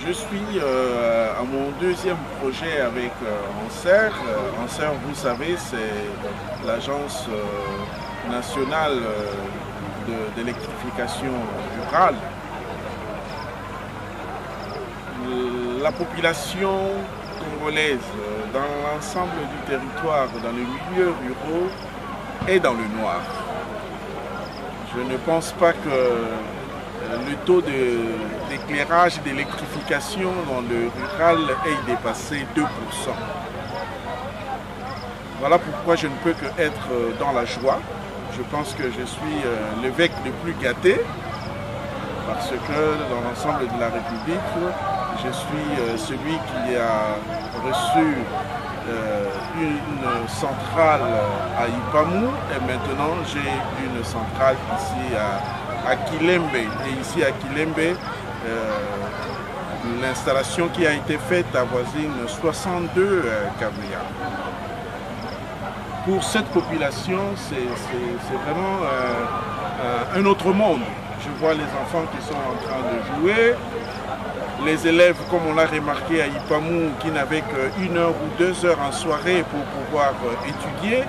Je suis à mon deuxième projet avec Anser. Anser, vous savez, c'est l'agence nationale d'électrification rurale. La population congolaise dans l'ensemble du territoire, dans les milieux ruraux, est dans le noir. Je ne pense pas que le taux d'éclairage et d'électrification dans le rural ait dépassé 2%. Voilà pourquoi je ne peux qu'être dans la joie. Je pense que je suis l'évêque le plus gâté, parce que dans l'ensemble de la République, je suis celui qui a reçu une centrale à Ipamou et maintenant j'ai une centrale ici à Kilembe. Et ici à Kilembe, l'installation qui a été faite avoisine 62 kVA. Pour cette population, c'est vraiment un autre monde. Je vois les enfants qui sont en train de jouer, les élèves, comme on l'a remarqué à Ipamou, qui n'avaient qu'1 heure ou 2 heures en soirée pour pouvoir étudier,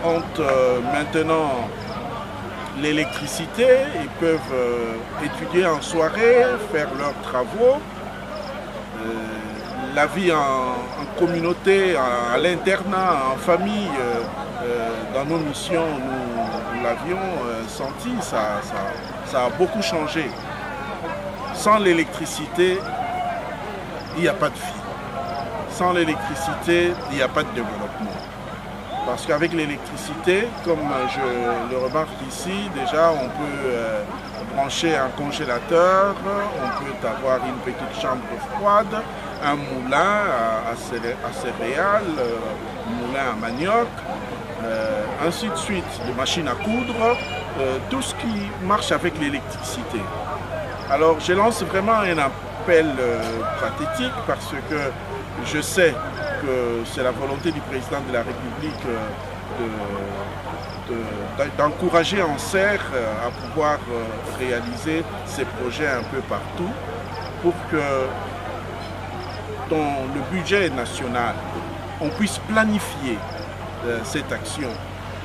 ont maintenant l'électricité, ils peuvent étudier en soirée, faire leurs travaux. La vie en communauté, à l'internat, en famille, dans nos missions, nous l'avions senti, ça a beaucoup changé. Sans l'électricité, il n'y a pas de vie. Sans l'électricité, il n'y a pas de développement. Parce qu'avec l'électricité, comme je le remarque ici, déjà on peut brancher un congélateur, on peut avoir une petite chambre froide, un moulin à céréales, un moulin à manioc, ainsi de suite, des machines à coudre, tout ce qui marche avec l'électricité. Alors je lance vraiment un appel pathétique parce que je sais que c'est la volonté du président de la République d'encourager Anser à pouvoir réaliser ces projets un peu partout pour que dans le budget national, on puisse planifier cette action.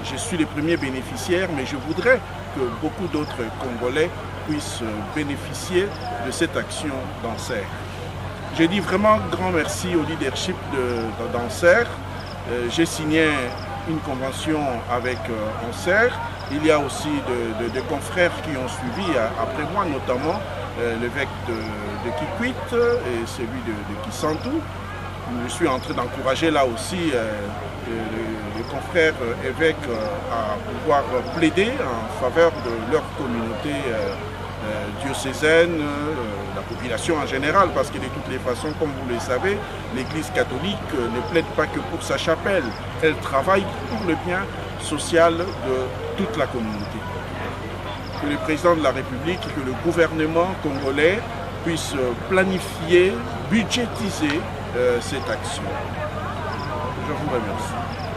Je suis le premier bénéficiaire, mais je voudrais que beaucoup d'autres Congolais puissent bénéficier de cette action d'Anser. Je dis vraiment grand merci au leadership d'Anser. J'ai signé une convention avec Anser. Il y a aussi des confrères qui ont suivi après moi, notamment l'évêque de Kikwit et celui de Kisantu. Je suis en train d'encourager là aussi les confrères évêques à pouvoir plaider en faveur de leur communauté diocésaine, la population en général, parce que de toutes les façons, comme vous le savez, l'Église catholique ne plaide pas que pour sa chapelle, elle travaille pour le bien social de toute la communauté. Que le président de la République et que le gouvernement congolais puissent planifier, budgétiser cette action. Je vous remercie.